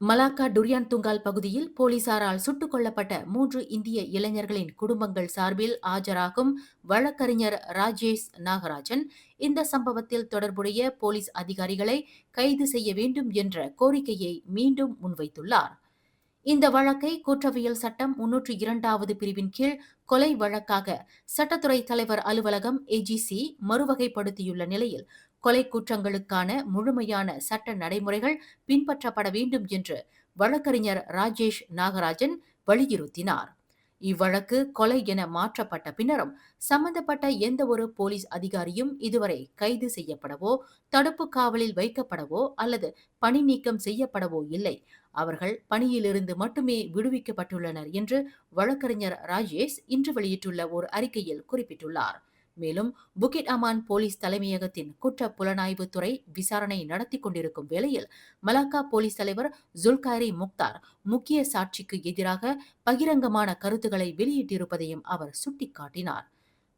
Malacca durian துங்கால் பகுதியில் போலீசாரால் சுட்டுக் கொல்லப்பட்ட 3 இந்திய இளைஞர்களின் குடும்பங்கள் சார்பில் ஆஜராகும் வழக்கறிஞர் ராஜேஷ் நாகராஜன் இந்த சம்பவத்தில் தொடர்புடைய போலீஸ் அதிகாரிகளை கைது செய்ய வேண்டும் என்ற கோரிக்கையை மீண்டும் முன்வைத்துள்ளார். இந்த வழக்கை குற்றவியல் சட்டம் 302வது பிரிவின் கீழ் கொலை வழக்காக சட்டத்துறை தலைவர் அலுவலகம் ஏஜிசி மறுவகைப்படுத்தியுள்ள நிலையில் கொலை குற்றங்களுக்கான முழுமையான சட்ட நடைமுறைகள் பின்பற்றப்பட வேண்டும் என்று வழக்கறிஞர் ராஜேஷ் நாகராஜன் வலியுறுத்தினார். இவ்வழக்கு கொலை என மாற்றப்பட்ட பின்னரும் சம்பந்தப்பட்ட எந்தவொரு போலீஸ் அதிகாரியும் இதுவரை கைது செய்யப்படவோ, தடுப்பு காவலில் வைக்கப்படவோ அல்லது பணி நீக்கம் செய்யப்படவோ இல்லை. அவர்கள் பணியிலிருந்து மட்டுமே விடுவிக்கப்பட்டுள்ளனர் என்று வழக்கறிஞர் ராஜேஷ் இன்று வெளியிட்டுள்ள ஒரு அறிக்கையில் குறிப்பிட்டுள்ளார். மேலும் புகிட் அமான் போலீஸ் தலைமையகத்தின் குற்ற புலனாய்வு துறை விசாரணை நடத்தி கொண்டிருக்கும் வேளையில் மலாக்கா போலீஸ் தலைவர் ஜுல்காரி முக்தார் முக்கிய சாட்சிக்கு எதிராக பகிரங்கமான கருத்துக்களை வெளியிட்டிருப்பதையும் அவர் சுட்டிக்காட்டினார்.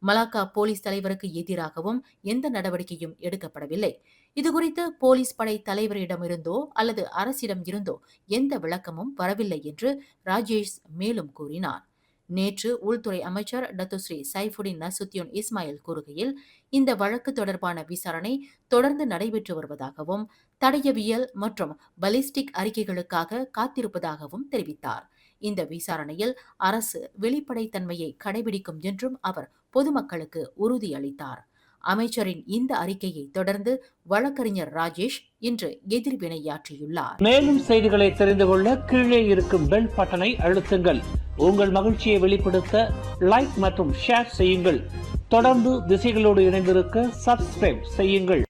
மலாக்கா போலீஸ் தலைவருக்கு எதிராகவும் எந்த நடவடிக்கையும் எடுக்கப்படவில்லை. இதுகுறித்து போலீஸ் படை தலைவரிடமிருந்தோ அல்லது அரசிடம் இருந்தோ எந்த விளக்கமும் வரவில்லை என்று ராஜேஷ் மேலும் கூறினார். நேற்று உள்துறை அமைச்சர் டத்துஸ்ரீ சைஃபுடின் நசுத்தியோன் இஸ்மாயில் கூறுகையில், இந்த வழக்கு தொடர்பான விசாரணை தொடர்ந்து நடைபெற்று வருவதாகவும், தடயவியல் மற்றும் பலிஸ்டிக் அறிக்கைகளுக்காக காத்திருப்பதாகவும் தெரிவித்தார். இந்த விசாரணையில் அரசு வெளிப்படைத்தன்மையை கடைபிடிக்கும் என்றும் அவர் பொதுமக்களுக்கு உறுதியளித்தார். அமைச்சரின் இந்த அறிக்கையை தொடர்ந்து வழக்கறிஞர் ராஜேஷ் இன்று எதிர்வினையாற்றியுள்ளார். மேலும் செய்திகளை தெரிந்து கொள்ள கீழே இருக்கும் பெல் பட்டனை அழுத்துங்கள். உங்கள் மகிழ்ச்சியை வெளிப்படுத்த லைக் மற்றும் ஷேர் செய்யுங்கள். தொடர்ந்து திசைகளோடு இணைந்திருக்க சப்ஸ்கிரைப் செய்யுங்கள்.